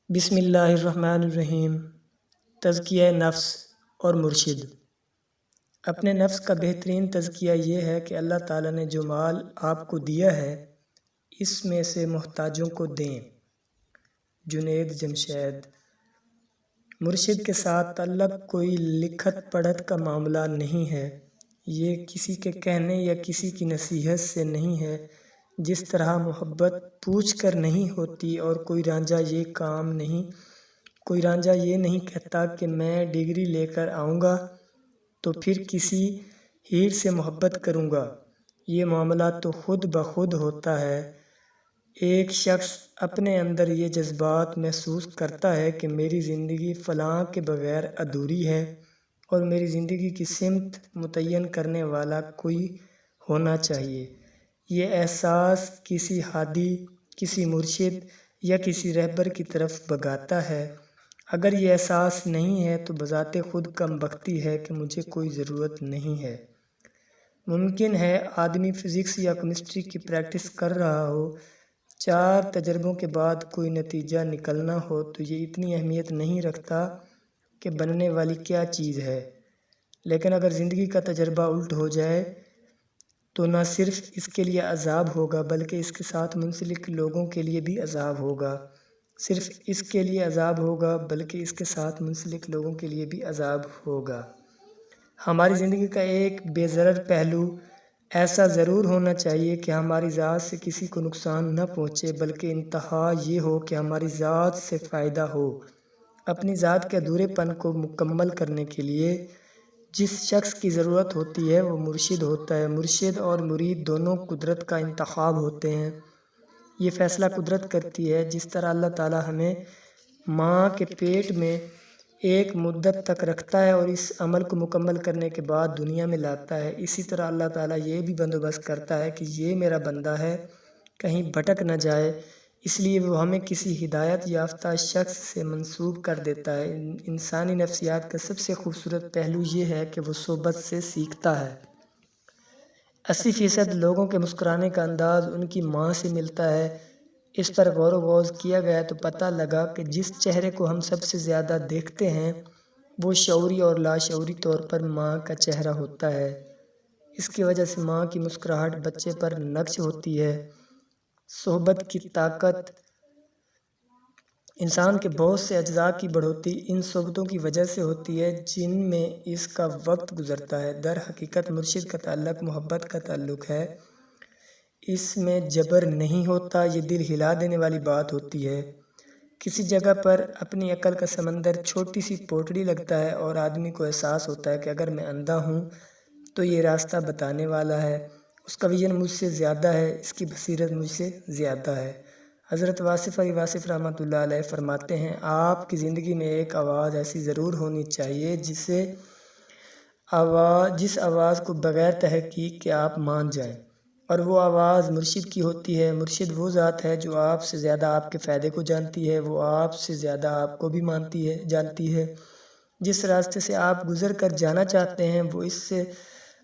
بسم اللہ الرحمن الرحیم۔ تزکیہ نفس اور مرشد۔ اپنے نفس کا بہترین تزکیہ یہ ہے کہ اللہ تعالیٰ نے جو مال آپ کو دیا ہے اس میں سے محتاجوں کو دیں۔ جنید جمشید۔ مرشد کے ساتھ تعلق کوئی لکھت پڑھت کا معاملہ نہیں ہے، یہ کسی کے کہنے یا کسی کی نصیحت سے نہیں ہے، جس طرح محبت پوچھ کر نہیں ہوتی اور کوئی رانجھا یہ نہیں کہتا کہ میں ڈگری لے کر آؤں گا تو پھر کسی ہیر سے محبت کروں گا۔ یہ معاملہ تو خود بخود ہوتا ہے۔ ایک شخص اپنے اندر یہ جذبات محسوس کرتا ہے کہ میری زندگی فلاں کے بغیر ادھوری ہے اور میری زندگی کی سمت متعین کرنے والا کوئی ہونا چاہیے۔ یہ احساس کسی ہادی، کسی مرشد یا کسی رہبر کی طرف بھگاتا ہے۔ اگر یہ احساس نہیں ہے تو بذات خود کم بختی ہے کہ مجھے کوئی ضرورت نہیں ہے۔ ممکن ہے آدمی فزکس یا کیمسٹری کی پریکٹس کر رہا ہو، 4 تجربوں کے بعد کوئی نتیجہ نکلنا ہو تو یہ اتنی اہمیت نہیں رکھتا کہ بننے والی کیا چیز ہے، لیکن اگر زندگی کا تجربہ الٹ ہو جائے تو نہ صرف اس کے لیے عذاب ہوگا بلکہ اس کے ساتھ منسلک لوگوں کے لیے بھی عذاب ہوگا۔ صرف اس کے لیے عذاب ہوگا بلکہ اس کے ساتھ منسلک لوگوں کے لیے بھی عذاب ہوگا۔ ہماری زندگی کا ایک بے ضرر پہلو ایسا ضرور ہونا چاہیے کہ ہماری ذات سے کسی کو نقصان نہ پہنچے، بلکہ انتہا یہ ہو کہ ہماری ذات سے فائدہ ہو۔ اپنی ذات کے ادھورے پن کو مکمل کرنے کے لیے جس شخص کی ضرورت ہوتی ہے وہ مرشد ہوتا ہے۔ مرشد اور مرید دونوں قدرت کا انتخاب ہوتے ہیں۔ یہ فیصلہ قدرت کرتی ہے۔ جس طرح اللہ تعالیٰ ہمیں ماں کے پیٹ میں ایک مدت تک رکھتا ہے اور اس عمل کو مکمل کرنے کے بعد دنیا میں لاتا ہے، اسی طرح اللہ تعالیٰ یہ بھی بندوبست کرتا ہے کہ یہ میرا بندہ ہے، کہیں بھٹک نہ جائے، اس لیے وہ ہمیں کسی ہدایت یافتہ شخص سے منسوب کر دیتا ہے۔ انسانی نفسیات کا سب سے خوبصورت پہلو یہ ہے کہ وہ صحبت سے سیکھتا ہے۔ 80% لوگوں کے مسکرانے کا انداز ان کی ماں سے ملتا ہے۔ اس پر غور و خوض کیا گیا تو پتہ لگا کہ جس چہرے کو ہم سب سے زیادہ دیکھتے ہیں وہ شعوری اور لاشعوری طور پر ماں کا چہرہ ہوتا ہے۔ اس کی وجہ سے ماں کی مسکراہٹ بچے پر نقش ہوتی ہے۔ صحبت کی طاقت انسان کے بہت سے اجزاء کی بڑھوتری ان صحبتوں کی وجہ سے ہوتی ہے جن میں اس کا وقت گزرتا ہے۔ در حقیقت مرشد کا تعلق محبت کا تعلق ہے، اس میں جبر نہیں ہوتا، یہ دل ہلا دینے والی بات ہوتی ہے۔ کسی جگہ پر اپنی عقل کا سمندر چھوٹی سی پوٹلی لگتا ہے اور آدمی کو احساس ہوتا ہے کہ اگر میں اندھا ہوں تو یہ راستہ بتانے والا ہے، اس کا ویژن مجھ سے زیادہ ہے، اس کی بصیرت مجھ سے زیادہ ہے۔ حضرت واصف علی واصف رحمۃ اللہ علیہ فرماتے ہیں، آپ کی زندگی میں ایک آواز ایسی ضرور ہونی چاہیے جس آواز کو بغیر تحقیق کے آپ مان جائیں، اور وہ آواز مرشد کی ہوتی ہے۔ مرشد وہ ذات ہے جو آپ سے زیادہ آپ کے فائدے کو جانتی ہے، وہ آپ سے زیادہ آپ کو بھی جانتی ہے۔ جس راستے سے آپ گزر کر جانا چاہتے ہیں وہ اس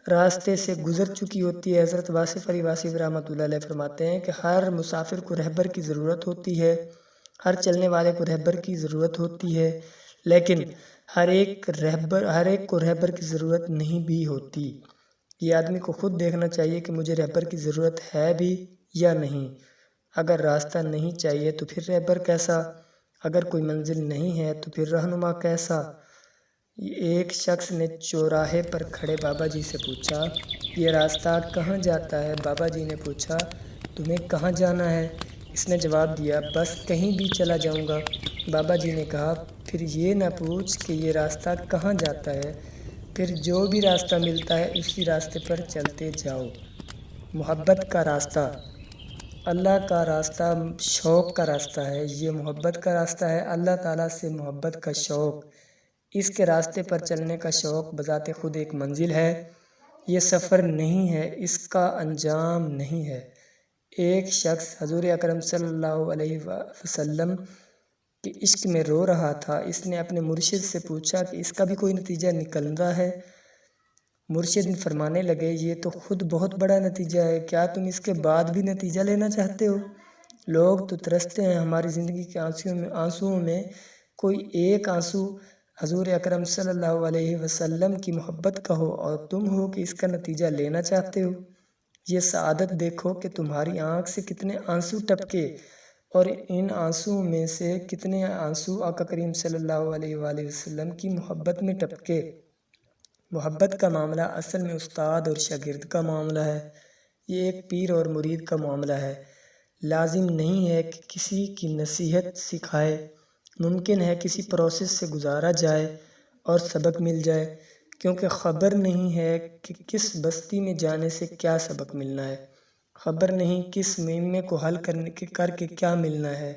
راستے سے گزر چکی ہوتی ہے۔ حضرت واصف علی واصف رحمۃ اللہ علیہ فرماتے ہیں کہ ہر مسافر کو رہبر کی ضرورت ہوتی ہے، ہر چلنے والے کو رہبر کی ضرورت ہوتی ہے، لیکن ہر ایک کو رہبر کی ضرورت نہیں بھی ہوتی۔ یہ آدمی کو خود دیکھنا چاہیے کہ مجھے رہبر کی ضرورت ہے بھی یا نہیں۔ اگر راستہ نہیں چاہیے تو پھر رہبر کیسا؟ اگر کوئی منزل نہیں ہے تو پھر رہنما کیسا؟ ایک شخص نے چوراہے پر کھڑے بابا جی سے پوچھا، یہ راستہ کہاں جاتا ہے؟ بابا جی نے پوچھا، تمہیں کہاں جانا ہے؟ اس نے جواب دیا، بس کہیں بھی چلا جاؤں گا۔ بابا جی نے کہا، پھر یہ نہ پوچھ کہ یہ راستہ کہاں جاتا ہے، پھر جو بھی راستہ ملتا ہے اسی راستے پر چلتے جاؤ۔ محبت کا راستہ۔ اللہ کا راستہ شوق کا راستہ ہے، یہ محبت کا راستہ ہے۔ اللہ تعالیٰ سے محبت کا شوق، اس کے راستے پر چلنے کا شوق بذات خود ایک منزل ہے، یہ سفر نہیں ہے، اس کا انجام نہیں ہے۔ ایک شخص حضور اکرم صلی اللہ علیہ وسلم کے عشق میں رو رہا تھا۔ اس نے اپنے مرشد سے پوچھا کہ اس کا بھی کوئی نتیجہ نکل رہا ہے؟ مرشد فرمانے لگے، یہ تو خود بہت بڑا نتیجہ ہے، کیا تم اس کے بعد بھی نتیجہ لینا چاہتے ہو؟ لوگ تو ترستے ہیں ہماری زندگی کے آنسوؤں میں کوئی ایک آنسو حضور اکرم صلی اللہ علیہ وسلم کی محبت کا ہو، اور تم ہو کہ اس کا نتیجہ لینا چاہتے ہو۔ یہ سعادت دیکھو کہ تمہاری آنکھ سے کتنے آنسو ٹپکے، اور ان آنسوؤں میں سے کتنے آنسو آقا کریم صلی اللہ علیہ وآلہ وسلم کی محبت میں ٹپکے۔ محبت کا معاملہ اصل میں استاد اور شاگرد کا معاملہ ہے، یہ ایک پیر اور مرید کا معاملہ ہے۔ لازم نہیں ہے کہ کسی کی نصیحت سکھائے، ممکن ہے کسی پروسیس سے گزارا جائے اور سبق مل جائے، کیونکہ خبر نہیں ہے کہ کس بستی میں جانے سے کیا سبق ملنا ہے، خبر نہیں کس معمے کو حل کر کے کیا ملنا ہے۔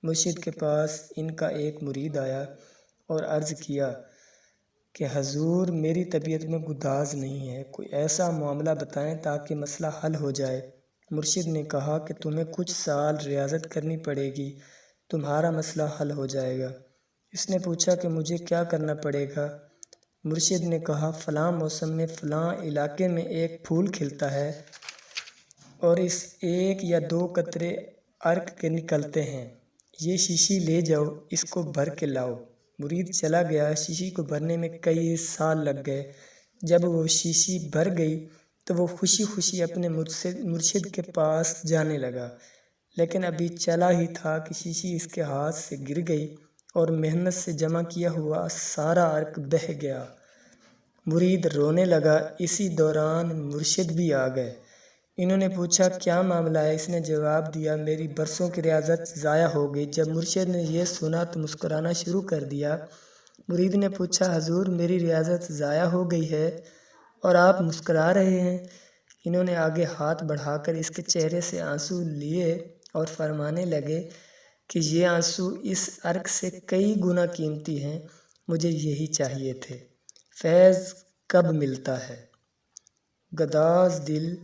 مرشد کے پاس ان کا ایک مرید آیا اور عرض کیا کہ حضور میری طبیعت میں گداز نہیں ہے، کوئی ایسا معاملہ بتائیں تاکہ مسئلہ حل ہو جائے۔ مرشد نے کہا کہ تمہیں کچھ سال ریاضت کرنی پڑے گی، تمہارا مسئلہ حل ہو جائے گا۔ اس نے پوچھا کہ مجھے کیا کرنا پڑے گا؟ مرشد نے کہا فلاں موسم میں فلاں علاقے میں ایک پھول کھلتا ہے اور اس 1 یا 2 قطرے عرق کے نکلتے ہیں، یہ شیشی لے جاؤ، اس کو بھر کے لاؤ۔ مرید چلا گیا، شیشی کو بھرنے میں کئی سال لگ گئے۔ جب وہ شیشی بھر گئی تو وہ خوشی خوشی اپنے مرشد کے پاس جانے لگا، لیکن ابھی چلا ہی تھا کہ شیشی اس کے ہاتھ سے گر گئی اور محنت سے جمع کیا ہوا سارا عرق بہہ گیا۔ مرید رونے لگا، اسی دوران مرشد بھی آ گئے۔ انہوں نے پوچھا کیا معاملہ ہے؟ اس نے جواب دیا میری برسوں کی ریاضت ضائع ہو گئی۔ جب مرشد نے یہ سنا تو مسکرانا شروع کر دیا۔ مرید نے پوچھا حضور میری ریاضت ضائع ہو گئی ہے اور آپ مسکرا رہے ہیں؟ انہوں نے آگے ہاتھ بڑھا کر اس کے چہرے سے آنسو لیے اور فرمانے لگے کہ یہ آنسو اس عرق سے کئی گنا قیمتی ہیں، مجھے یہی چاہیے تھے۔ فیض کب ملتا ہے؟ گداز دل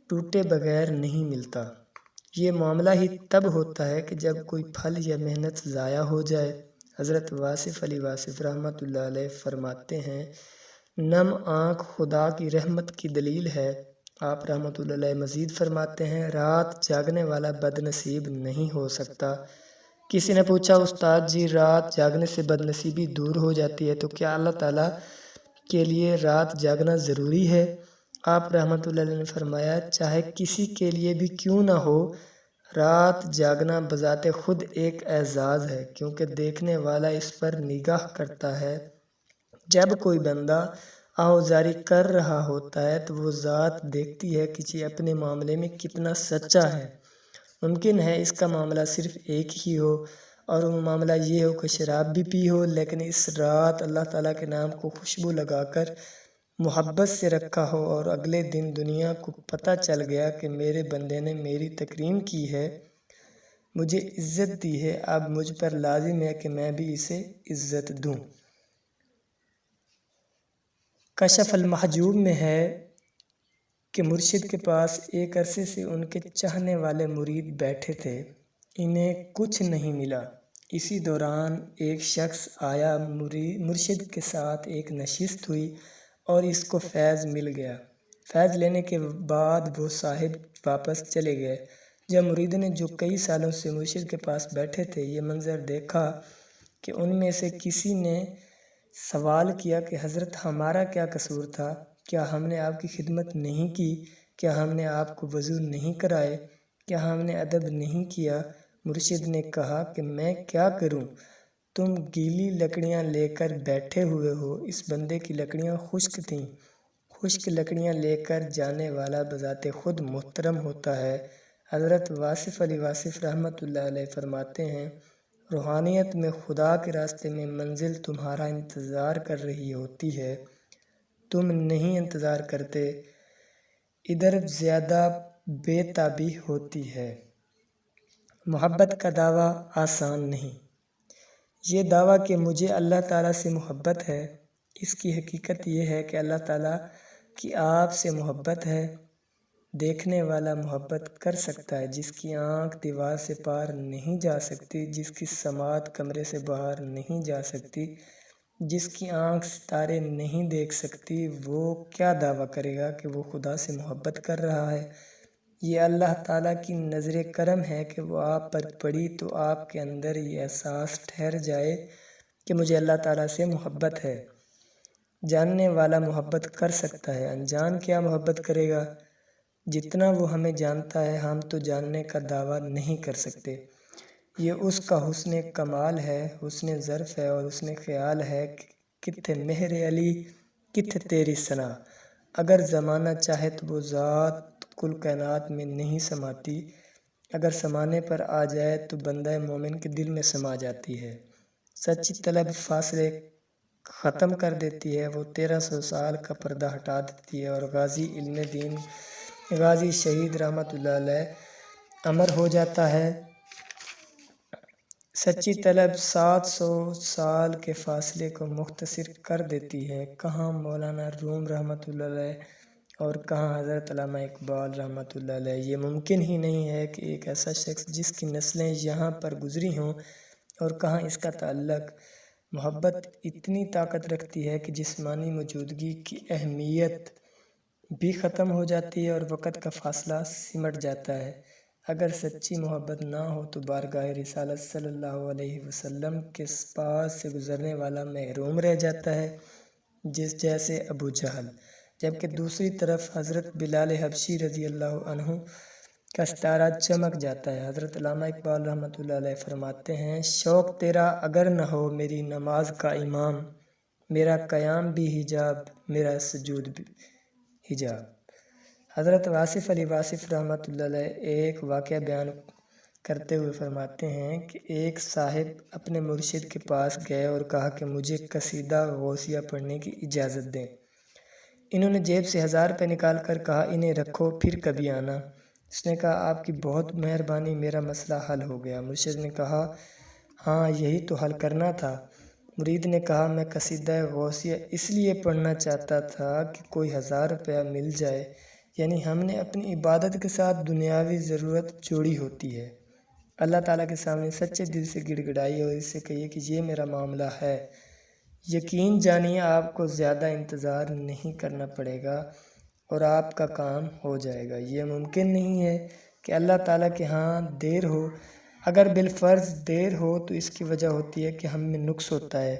ٹوٹے بغیر نہیں ملتا۔ یہ معاملہ ہی تب ہوتا ہے کہ جب کوئی پھل یا محنت ضائع ہو جائے۔ حضرت واصف علی واصف رحمۃ اللہ علیہ فرماتے ہیں نم آنکھ خدا کی رحمت کی دلیل ہے۔ آپ رحمۃ اللہ علیہ مزید فرماتے ہیں رات جاگنے والا بد نصیب نہیں ہو سکتا۔ کسی نے پوچھا استاد جی رات جاگنے سے بد نصیبی دور ہو جاتی ہے تو کیا اللہ تعالیٰ کے لیے رات جاگنا ضروری ہے؟ آپ رحمۃ اللہ علیہ نے فرمایا چاہے کسی کے لیے بھی کیوں نہ ہو، رات جاگنا بذات خود ایک اعزاز ہے، کیونکہ دیکھنے والا اس پر نگاہ کرتا ہے۔ جب کوئی بندہ آہوزاری کر رہا ہوتا ہے تو وہ ذات دیکھتی ہے کہ یہ اپنے معاملے میں کتنا سچا ہے۔ ممکن ہے اس کا معاملہ صرف ایک ہی ہو اور وہ معاملہ یہ ہو کہ شراب بھی پی ہو، لیکن اس رات اللہ تعالیٰ کے نام کو خوشبو لگا کر محبت سے رکھا ہو اور اگلے دن دنیا کو پتہ چل گیا کہ میرے بندے نے میری تکریم کی ہے، مجھے عزت دی ہے، اب مجھ پر لازم ہے کہ میں بھی اسے عزت دوں۔ کشف المحجوب میں ہے کہ مرشد کے پاس ایک عرصے سے ان کے چاہنے والے مرید بیٹھے تھے، انہیں کچھ نہیں ملا۔ اسی دوران ایک شخص آیا، مرشد کے ساتھ ایک نشست ہوئی اور اس کو فیض مل گیا۔ فیض لینے کے بعد وہ صاحب واپس چلے گئے۔ جب مرید نے جو کئی سالوں سے مرشد کے پاس بیٹھے تھے یہ منظر دیکھا کہ ان میں سے کسی نے سوال کیا کہ حضرت ہمارا کیا قصور تھا؟ کیا ہم نے آپ کی خدمت نہیں کی؟ کیا ہم نے آپ کو وضو نہیں کرائے؟ کیا ہم نے ادب نہیں کیا؟ مرشد نے کہا کہ میں کیا کروں، تم گیلی لکڑیاں لے کر بیٹھے ہوئے ہو، اس بندے کی لکڑیاں خشک تھیں، خشک لکڑیاں لے کر جانے والا بذات خود محترم ہوتا ہے۔ حضرت واصف علی واصف رحمۃ اللہ علیہ فرماتے ہیں روحانیت میں خدا کے راستے میں منزل تمہارا انتظار کر رہی ہوتی ہے، تم نہیں انتظار کرتے، ادھر زیادہ بے تابی ہوتی ہے۔ محبت کا دعویٰ آسان نہیں۔ یہ دعویٰ کہ مجھے اللہ تعالیٰ سے محبت ہے، اس کی حقیقت یہ ہے کہ اللہ تعالیٰ کی آپ سے محبت ہے۔ دیکھنے والا محبت کر سکتا ہے، جس کی آنکھ دیوار سے پار نہیں جا سکتی، جس کی سماعت کمرے سے باہر نہیں جا سکتی، جس کی آنکھ ستارے نہیں دیکھ سکتی، وہ کیا دعویٰ کرے گا کہ وہ خدا سے محبت کر رہا ہے؟ یہ اللہ تعالیٰ کی نظر کرم ہے کہ وہ آپ پر پڑی تو آپ کے اندر یہ احساس ٹھہر جائے کہ مجھے اللہ تعالیٰ سے محبت ہے۔ جاننے والا محبت کر سکتا ہے، انجان کیا محبت کرے گا؟ جتنا وہ ہمیں جانتا ہے ہم تو جاننے کا دعویٰ نہیں کر سکتے۔ یہ اس کا حسن کمال ہے، حسن ظرف ہے اور حسن خیال ہے کہ کتھے مہر علی کتھے تیری ثنا۔ اگر زمانہ چاہے تو وہ ذات کل کائنات میں نہیں سماتی، اگر سمانے پر آ جائے تو بندہ مومن کے دل میں سما جاتی ہے۔ سچی طلب فاصلے ختم کر دیتی ہے، وہ 1300 سال کا پردہ ہٹا دیتی ہے اور غازی علم دین، غازی شہید رحمۃ اللہ علیہ امر ہو جاتا ہے۔ سچی طلب 700 سال کے فاصلے کو مختصر کر دیتی ہے۔ کہاں مولانا روم رحمۃ اللہ علیہ اور کہاں حضرت علامہ اقبال رحمۃ اللہ علیہ۔ یہ ممکن ہی نہیں ہے کہ ایک ایسا شخص جس کی نسلیں یہاں پر گزری ہوں، اور کہاں اس کا تعلق۔ محبت اتنی طاقت رکھتی ہے کہ جسمانی موجودگی کی اہمیت بھی ختم ہو جاتی ہے اور وقت کا فاصلہ سمٹ جاتا ہے۔ اگر سچی محبت نہ ہو تو بارگاہ رسالت صلی اللہ علیہ وسلم کے پاس سے گزرنے والا محروم رہ جاتا ہے، جیسے ابو جہل۔ جبکہ دوسری طرف حضرت بلال حبشی رضی اللہ عنہ کا ستارہ چمک جاتا ہے۔ حضرت علامہ اقبال رحمۃ اللہ علیہ فرماتے ہیں، شوق تیرا اگر نہ ہو میری نماز کا امام، میرا قیام بھی حجاب، میرا سجود بھی حجاب۔ حضرت واصف علی واصف رحمۃ اللہ علیہ ایک واقعہ بیان کرتے ہوئے فرماتے ہیں کہ ایک صاحب اپنے مرشد کے پاس گئے اور کہا کہ مجھے قصیدہ غوثیہ پڑھنے کی اجازت دیں۔ انہوں نے جیب سے 1000 روپے نکال کر کہا انہیں رکھو، پھر کبھی آنا۔ اس نے کہا آپ کی بہت مہربانی، میرا مسئلہ حل ہو گیا۔ مرشد نے کہا ہاں یہی تو حل کرنا تھا۔ مرید نے کہا میں قصیدہ غوثیہ اس لیے پڑھنا چاہتا تھا کہ کوئی 1000 روپیہ مل جائے، یعنی ہم نے اپنی عبادت کے ساتھ دنیاوی ضرورت جوڑی ہوتی ہے۔ اللہ تعالیٰ کے سامنے سچے دل سے گڑ گڑائیے اور اس سے کہیے کہ یہ میرا معاملہ ہے۔ یقین جانیے آپ کو زیادہ انتظار نہیں کرنا پڑے گا اور آپ کا کام ہو جائے گا۔ یہ ممکن نہیں ہے کہ اللہ تعالیٰ کے ہاں دیر ہو۔ اگر بالفرض دیر ہو تو اس کی وجہ ہوتی ہے کہ ہم میں نقص ہوتا ہے،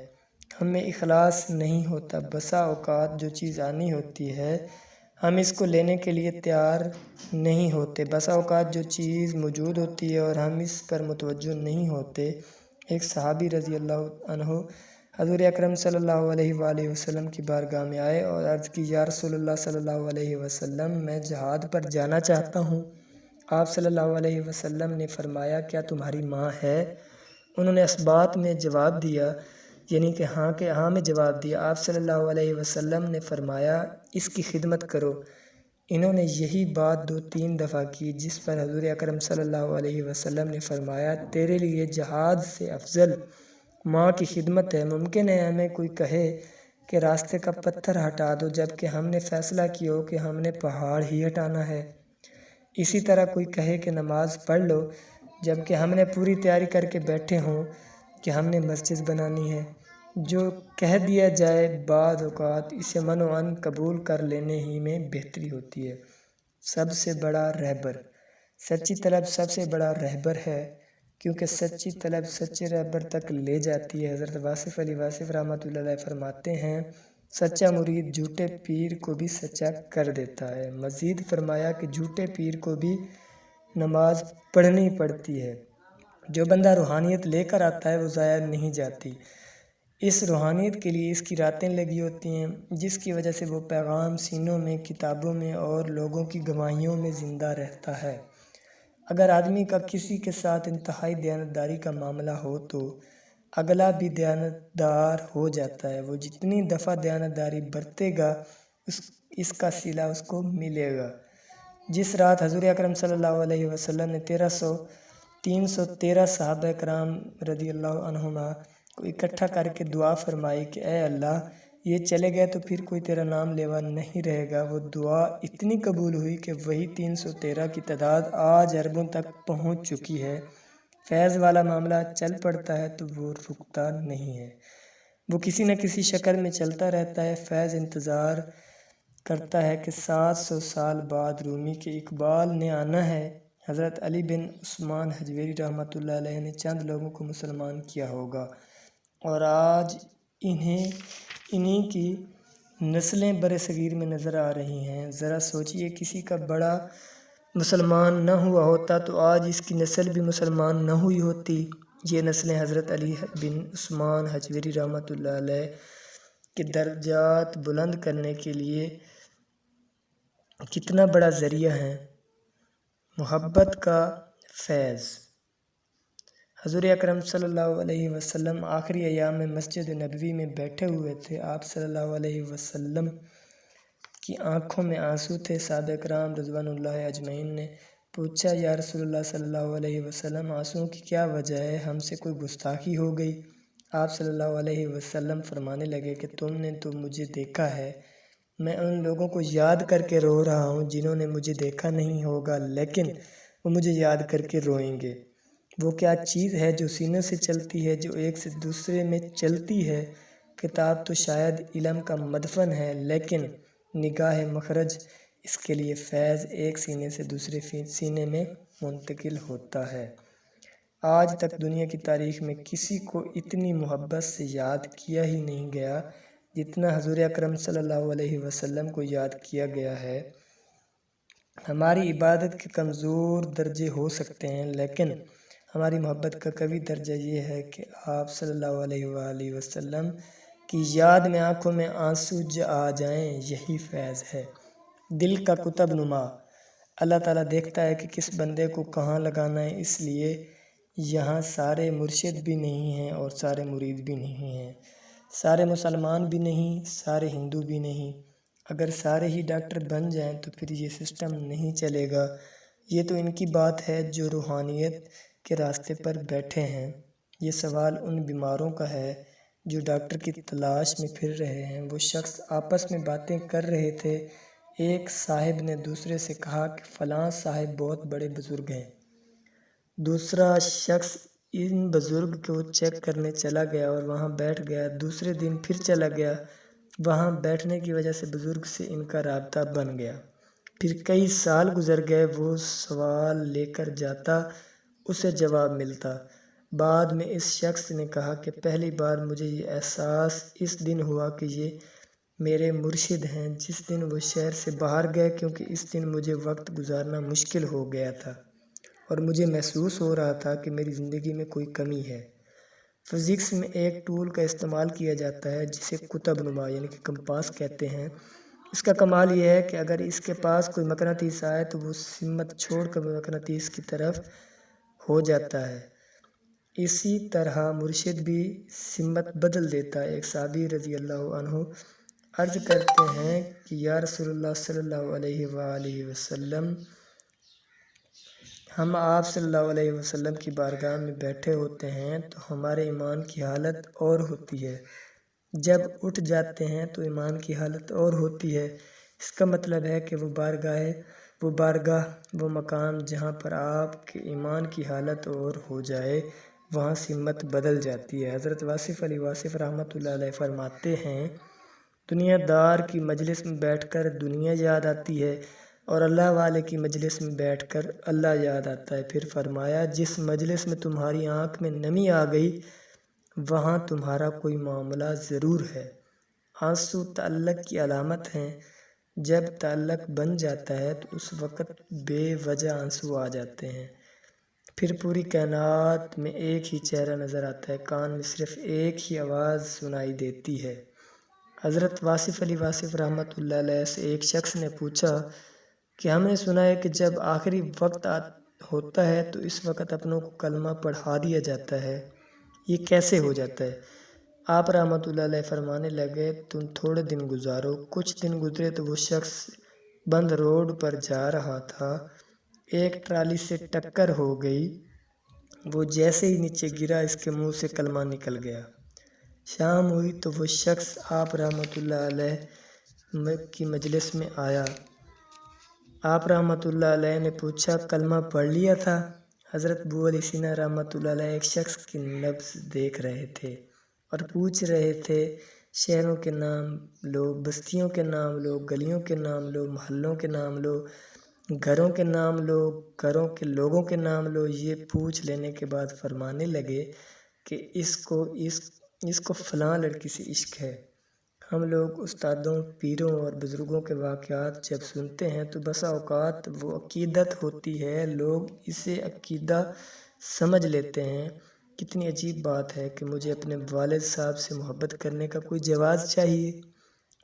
ہم میں اخلاص نہیں ہوتا۔ بسا اوقات جو چیز آنی ہوتی ہے ہم اس کو لینے کے لیے تیار نہیں ہوتے، بسا اوقات جو چیز موجود ہوتی ہے اور ہم اس پر متوجہ نہیں ہوتے۔ ایک صحابی رضی اللہ عنہ حضور اکرم صلی اللہ علیہ وآلہ وسلم کی بارگاہ میں آئے اور عرض کی یا رسول اللہ صلی اللہ علیہ وسلم میں جہاد پر جانا چاہتا ہوں۔ آپ صلی اللہ علیہ وسلم نے فرمایا کیا تمہاری ماں ہے؟ انہوں نے اثبات میں جواب دیا، یعنی کہ ہاں میں جواب دیا۔ آپ صلی اللہ علیہ وسلم نے فرمایا اس کی خدمت کرو۔ انہوں نے یہی بات 2-3 دفعہ کی، جس پر حضور اکرم صلی اللہ علیہ وسلم نے فرمایا تیرے لیے جہاد سے افضل ماں کی خدمت ہے۔ ممکن ہے ہمیں کوئی کہے کہ راستے کا پتھر ہٹا دو، جبکہ ہم نے فیصلہ کیا ہو کہ ہم نے پہاڑ ہی ہٹانا ہے۔ اسی طرح کوئی کہے کہ نماز پڑھ لو، جبکہ ہم نے پوری تیاری کر کے بیٹھے ہوں کہ ہم نے مسجد بنانی ہے۔ جو کہہ دیا جائے بعض اوقات اسے من و عن قبول کر لینے ہی میں بہتری ہوتی ہے۔ سب سے بڑا رہبر، سچی طلب سب سے بڑا رہبر ہے، کیونکہ سچی طلب سچے رہبر تک لے جاتی ہے۔ حضرت واصف علی واصف رحمۃ اللہ علیہ فرماتے ہیں سچا مرید جھوٹے پیر کو بھی سچا کر دیتا ہے۔ مزید فرمایا کہ جھوٹے پیر کو بھی نماز پڑھنی پڑتی ہے۔ جو بندہ روحانیت لے کر آتا ہے وہ ضائع نہیں جاتی، اس روحانیت کے لیے اس کی راتیں لگی ہوتی ہیں، جس کی وجہ سے وہ پیغام سینوں میں، کتابوں میں اور لوگوں کی گواہیوں میں زندہ رہتا ہے۔ اگر آدمی کا کسی کے ساتھ انتہائی دیانتداری کا معاملہ ہو تو اگلا بھی دیانتدار ہو جاتا ہے۔ وہ جتنی دفعہ دیانتداری برتے گا اس کا صلہ اس کو ملے گا۔ جس رات حضور اکرم صلی اللہ علیہ وسلم نے 313 صحابہ کرام رضی اللہ عنہم کو اکٹھا کر کے دعا فرمائی کہ اے اللہ یہ چلے گئے تو پھر کوئی تیرا نام لیوا نہیں رہے گا، وہ دعا اتنی قبول ہوئی کہ وہی 313 کی تعداد آج اربوں تک پہنچ چکی ہے۔ فیض والا معاملہ چل پڑتا ہے تو وہ رکتا نہیں ہے، وہ کسی نہ کسی شکل میں چلتا رہتا ہے۔ فیض انتظار کرتا ہے کہ 700 سال بعد رومی کے اقبال نے آنا ہے۔ حضرت علی بن عثمان حجویری رحمۃ اللہ علیہ نے چند لوگوں کو مسلمان کیا ہوگا اور آج انہی کی نسلیں برِ صغیر میں نظر آ رہی ہیں۔ ذرا سوچئے، کسی کا بڑا مسلمان نہ ہوا ہوتا تو آج اس کی نسل بھی مسلمان نہ ہوئی ہوتی۔ یہ نسلیں حضرت علی بن عثمان حجویری رحمۃ اللہ علیہ کے درجات بلند کرنے کے لیے کتنا بڑا ذریعہ ہیں۔ محبت کا فیض۔ حضور اکرم صلی اللہ علیہ وسلم آخری ایام میں مسجد نبوی میں بیٹھے ہوئے تھے۔ آپ صلی اللہ علیہ وسلم کی آنکھوں میں آنسو تھے۔ صحابہ کرام رضوان اللہ اجمعین نے پوچھا، یا رسول اللہ صلی اللہ علیہ وسلم، آنسوؤں کی کیا وجہ ہے؟ ہم سے کوئی گستاخی ہو گئی؟ آپ صلی اللہ علیہ وسلم فرمانے لگے کہ تم نے تو مجھے دیکھا ہے، میں ان لوگوں کو یاد کر کے رو رہا ہوں جنہوں نے مجھے دیکھا نہیں ہوگا، لیکن وہ مجھے یاد کر کے روئیں گے۔ وہ کیا چیز ہے جو سینے سے چلتی ہے، جو ایک سے دوسرے میں چلتی ہے؟ کتاب تو شاید علم کا مدفن ہے، لیکن نگاہ مخرج، اس کے لیے فیض ایک سینے سے دوسرے سینے میں منتقل ہوتا ہے۔ آج تک دنیا کی تاریخ میں کسی کو اتنی محبت سے یاد کیا ہی نہیں گیا جتنا حضور اکرم صلی اللہ علیہ وسلم کو یاد کیا گیا ہے۔ ہماری عبادت کے کمزور درجے ہو سکتے ہیں، لیکن ہماری محبت کا قوی درجہ یہ ہے کہ آپ صلی اللہ علیہ وآلہ وسلم کی یاد میں آنکھوں میں آنسو آ جائیں، یہی فیض ہے۔ دل کا قطب نما۔ اللہ تعالیٰ دیکھتا ہے کہ کس بندے کو کہاں لگانا ہے، اس لیے یہاں سارے مرشد بھی نہیں ہیں اور سارے مرید بھی نہیں ہیں، سارے مسلمان بھی نہیں، سارے ہندو بھی نہیں۔ اگر سارے ہی ڈاکٹر بن جائیں تو پھر یہ سسٹم نہیں چلے گا۔ یہ تو ان کی بات ہے جو روحانیت کے راستے پر بیٹھے ہیں۔ یہ سوال ان بیماروں کا ہے جو ڈاکٹر کی تلاش میں پھر رہے ہیں۔ وہ شخص آپس میں باتیں کر رہے تھے۔ ایک صاحب نے دوسرے سے کہا کہ فلاں صاحب بہت بڑے بزرگ ہیں۔ دوسرا شخص ان بزرگ کو چیک کرنے چلا گیا اور وہاں بیٹھ گیا۔ دوسرے دن پھر چلا گیا، وہاں بیٹھنے کی وجہ سے بزرگ سے ان کا رابطہ بن گیا۔ پھر کئی سال گزر گئے، وہ سوال لے کر جاتا، اسے جواب ملتا۔ بعد میں اس شخص نے کہا کہ پہلی بار مجھے یہ احساس اس دن ہوا کہ یہ میرے مرشد ہیں جس دن وہ شہر سے باہر گئے، کیونکہ اس دن مجھے وقت گزارنا مشکل ہو گیا تھا اور مجھے محسوس ہو رہا تھا کہ میری زندگی میں کوئی کمی ہے۔ فزکس میں ایک ٹول کا استعمال کیا جاتا ہے جسے قطب نما یعنی کہ کمپاس کہتے ہیں۔ اس کا کمال یہ ہے کہ اگر اس کے پاس کوئی مقناطیس آئے تو وہ سمت چھوڑ کر مقناطیس کی طرف ہو جاتا ہے۔ اسی طرح مرشد بھی سمت بدل دیتا ہے۔ ایک صحابی رضی اللہ عنہ عرض کرتے ہیں کہ یا رسول اللہ صلی اللہ علیہ وآلہ وسلم، ہم آپ صلی اللہ علیہ وسلم کی بارگاہ میں بیٹھے ہوتے ہیں تو ہمارے ایمان کی حالت اور ہوتی ہے، جب اٹھ جاتے ہیں تو ایمان کی حالت اور ہوتی ہے۔ اس کا مطلب ہے کہ وہ بارگاہ، وہ مقام جہاں پر آپ کے ایمان کی حالت اور ہو جائے، وہاں سمت بدل جاتی ہے۔ حضرت واصف علی واصف رحمۃ اللہ علیہ فرماتے ہیں، دنیا دار کی مجلس میں بیٹھ کر دنیا یاد آتی ہے اور اللہ والے کی مجلس میں بیٹھ کر اللہ یاد آتا ہے۔ پھر فرمایا، جس مجلس میں تمہاری آنکھ میں نمی آ گئی وہاں تمہارا کوئی معاملہ ضرور ہے۔ آنسو تعلق کی علامت ہیں۔ جب تعلق بن جاتا ہے تو اس وقت بے وجہ آنسو آ جاتے ہیں۔ پھر پوری کائنات میں ایک ہی چہرہ نظر آتا ہے، کان میں صرف ایک ہی آواز سنائی دیتی ہے۔ حضرت واصف علی واصف رحمۃ اللہ علیہ سے ایک شخص نے پوچھا کہ ہم نے سنا ہے کہ جب آخری وقت ہوتا ہے تو اس وقت اپنوں کو کلمہ پڑھا دیا جاتا ہے، یہ کیسے ہو جاتا ہے؟ آپ رحمۃ اللہ علیہ فرمانے لگے، تم تھوڑے دن گزارو۔ کچھ دن گزرے تو وہ شخص بند روڈ پر جا رہا تھا، ایک ٹرالی سے ٹکر ہو گئی، وہ جیسے ہی نیچے گرا اس کے منہ سے کلمہ نکل گیا۔ شام ہوئی تو وہ شخص آپ رحمۃ اللہ علیہ کی مجلس میں آیا۔ آپ رحمۃ اللہ علیہ نے پوچھا، کلمہ پڑھ لیا تھا؟ حضرت ابو علی سینا رحمۃ اللہ علیہ ایک شخص کی نبض دیکھ رہے تھے اور پوچھ رہے تھے شہروں کے نام لو، بستیوں کے نام لو، گلیوں کے نام لو، محلوں کے نام لو، گھروں کے نام لو، گھروں کے لوگوں کے نام لو۔ یہ پوچھ لینے کے بعد فرمانے لگے کہ اس کو فلاں لڑکی سے عشق ہے۔ ہم لوگ استادوں، پیروں اور بزرگوں کے واقعات جب سنتے ہیں تو بسا اوقات وہ عقیدت ہوتی ہے، لوگ اسے عقیدہ سمجھ لیتے ہیں۔ کتنی عجیب بات ہے کہ مجھے اپنے والد صاحب سے محبت کرنے کا کوئی جواز چاہیے،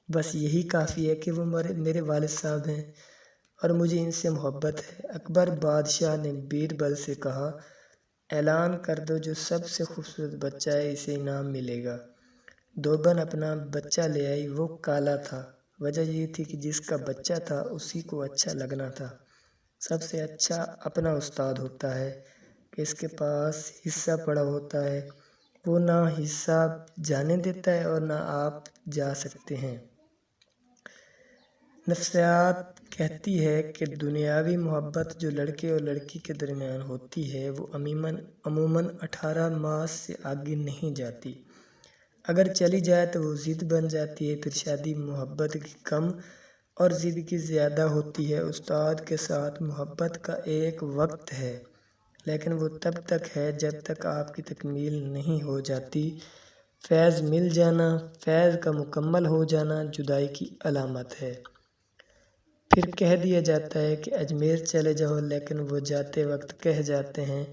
بس یہی کافی ہے کہ وہ میرے والد صاحب ہیں اور مجھے ان سے محبت ہے۔ اکبر بادشاہ نے بیربل سے کہا، اعلان کر دو جو سب سے خوبصورت بچہ ہے اسے انعام ملے گا۔ دوبن اپنا بچہ لے آئی، وہ کالا تھا۔ وجہ یہ تھی کہ جس کا بچہ تھا اسی کو اچھا لگنا تھا۔ سب سے اچھا اپنا استاد ہوتا ہے کہ اس کے پاس حصہ پڑا ہوتا ہے، وہ نہ حصہ جانے دیتا ہے اور نہ آپ جا سکتے ہیں۔ نفسیات کہتی ہے کہ دنیاوی محبت جو لڑکے اور لڑکی کے درمیان ہوتی ہے وہ عموماً 18 ماہ سے آگے نہیں جاتی۔ اگر چلی جائے تو وہ ضد بن جاتی ہے، پھر شادی محبت کی کم اور ضد کی زیادہ ہوتی ہے۔ استاد کے ساتھ محبت کا ایک وقت ہے، لیکن وہ تب تک ہے جب تک آپ کی تکمیل نہیں ہو جاتی۔ فیض مل جانا، فیض کا مکمل ہو جانا جدائی کی علامت ہے۔ پھر کہہ دیا جاتا ہے کہ اجمیر چلے جاؤ، لیکن وہ جاتے وقت کہہ جاتے ہیں،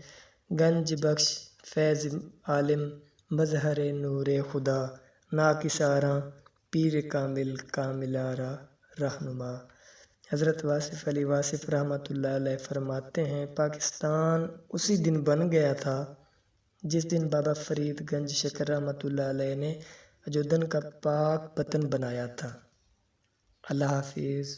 گنج بخش فیض عالم مظہر نور خدا، ناقص آراں پیر کامل کاملارا رہنما۔ حضرت واصف علی واصف رحمۃ اللہ علیہ فرماتے ہیں، پاکستان اسی دن بن گیا تھا جس دن بابا فرید گنج شکر رحمۃ اللہ علیہ نے اجودن کا پاک وطن بنایا تھا۔ اللہ حافظ۔